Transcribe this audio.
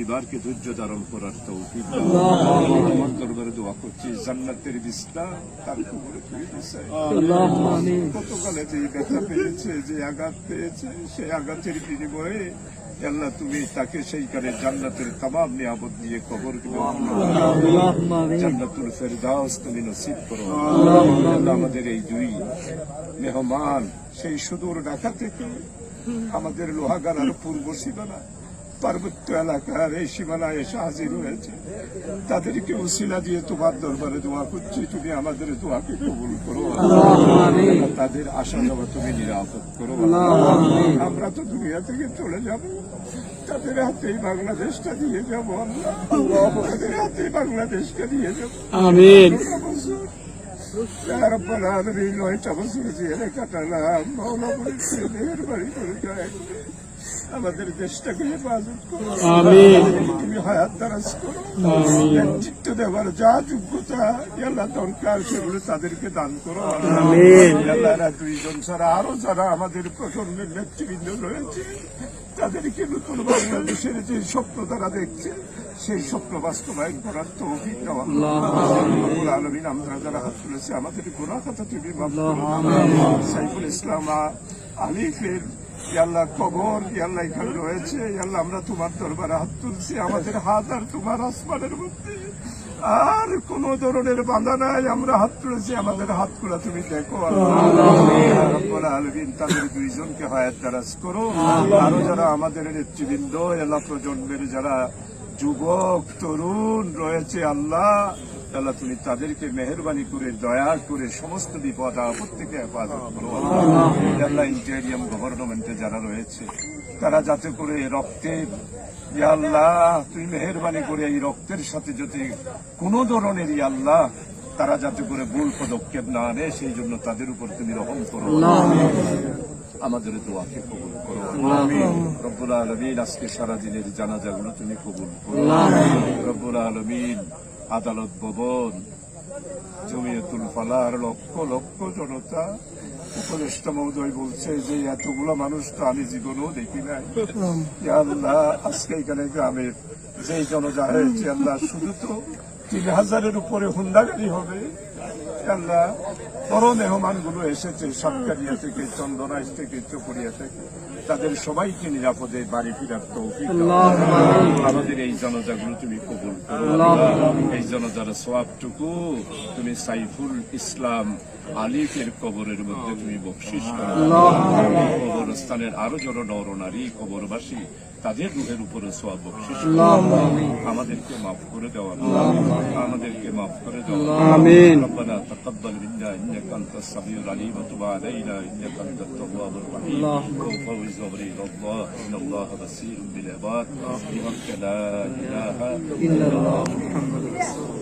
পরিবারকে ধৈর্য ধারণ করার তৌফিক দাও। তোমার দরবারে দোয়া করছি জান্নাতের বিছনা তার কবরে তুলে দিছে। গতকালে যে ব্যথা পেয়েছে, যে আঘাত পেয়েছে, সেই আঘাতের বিনিময়ে আল্লাহ তুমি তাকে সেইখানে জান্নাতের তামাম নিয়ামত দিয়ে কবর দিবে। জান্নাতুল ফেরদাউস তুমি নসিব করো। আল্লাহ আমাদের এই দুই মেহমান সেই সুদূর ঢাকা থেকে আমাদের লোহাগাড়ার পূর্ব সীমানা পার্বত্য এলাকার এই সীমানায় এসে হাজির হয়েছে, তাদেরকে উসিলা দিয়ে তোমার দরবারে দোয়া করছি তুমি আমাদের দোয়াকে কবুল করো। তাদের আশা যাওয়া তুমি নিরাপদ করো। আমরা তো দুনিয়া থেকে চলে যাব, তাদের হাতেই বাংলাদেশটা দিয়ে যাবো। তাদের হাতেই বাংলাদেশটা দিয়ে যাবো। আমিন। 9টা বছর জেলে কাটালাম। মাওলা বলেছে মেহেরবানি করে যায় আমাদের দেশটাকে হেফাজত করো। তুমি হায়াত দারাজ করো। নেতৃত্ব দেওয়ার যা যোগ্যতা আল্লাহ দরকার সেগুলো তাদেরকে দান করো। আল্লাহ দুইজন ছাড়া আরো যারা আমাদের প্রজন্মের নেতৃবৃন্দ রয়েছে তাদেরকে নতুন বাংলাদেশের যে স্বপ্ন তারা দেখছে সেই স্বপ্ন বাস্তবায়ন করার তৌফিক দেওয়া। রব্বুল আলামিন আমরা যারা হাত তুলেছে আমাদের গুনাহ খাতা তুমি মাফ করো। সাইফুল ইসলাম আলিফের আল্লাহ কবর আল্লাহ এখানে রয়েছে। আল্লাহ আমরা তোমার দরবারে হাত তুলছি, আমাদের হাত আর তোমার আসমানের মধ্যে আর কোন ধরনের বাধা নাই। আমরা হাত তুলেছি, আমাদের হাতগুলা তুমি দেখো। রব্বুল আলামিন তাদের দুইজনকে হায়াত দারাজ করো। আরো যারা আমাদের নেতৃবৃন্দ আল্লাহ প্রজন্মের যারা যুবক তরুণ রয়েছে আল্লাহ আল্লাহ তুমি তাদেরকে মেহেরবানি করে দয়া করে সমস্ত বিপদ আপদ থেকে হেফাজত করো। আল্লাহ ইন্টেরিয়াম গভর্নমেন্টে যারা রয়েছে তারা যাতে করে রক্তের আল্লাহ তুমি মেহেরবানি করে এই রক্তের সাথে যদি কোনো ধরনের আল্লাহ তারা যাতে করে ভুল পদক্ষেপ না আনে সেই জন্য তাদের উপর তুমি রহম করো। আমাদের দোয়াকে কবুল করো। রব্বুল আলামিন আজকে সারাদিনের জানাজাগুলো তুমি কবুল করো। রব্বুল আলামিন আদালত ভবন জমিয়তুল ফালার লক্ষ লক্ষ জনতা উপদেষ্টা মহোদয় বলছে যে এতগুলো মানুষ তো আমি জীবনেও দেখি নাই। আল্লাহ আজকে এখানে গ্রামের যে জনতা হয়েছে আল্লাহ শুধু তো 3000-এর উপরে হুন্ডাগাড়ি হবে। আল্লাহ বড় মেহমানগুলো এসেছে সাতকারিয়া থেকে, চন্দনাইশ থেকে, চকরিয়া থেকে, তাদের সবাইকে নিরাপদে বাড়ি ফিরার তৌফিক দাও। আমাদের এই জনজাগুলো তুমি কবুল করো। এই জনজার সওয়াবটুকু তুমি সাইফুল ইসলাম আলিফের কবরের মধ্যে তুমি বকশিশ করো। কবরস্থানের আরো যারা নরনারী কবরবাসী তাদের রুহের উপরে সওয়াব বকশিশ করো। আমাদেরকে মাফ করে দেওয়া, আমাদেরকে মাফ করে দেওয়া। আমিন। রব্বানা তাকাব্বাল মিন্না ইন্নাকা আনতাস সামিউল আলিম ওয়া তুব আলাইনা ইন্নাকা আনতাত তাওয়াবুর রহিম। ফাওজ ওয়াবরিল্লাহ ইন্নাল্লাহা বাসীরুম বিল ইবাদ। বিহাক্কি লা ইলাহা ইল্লাল্লাহ মুহাম্মাদুর রাসূলুল্লাহ।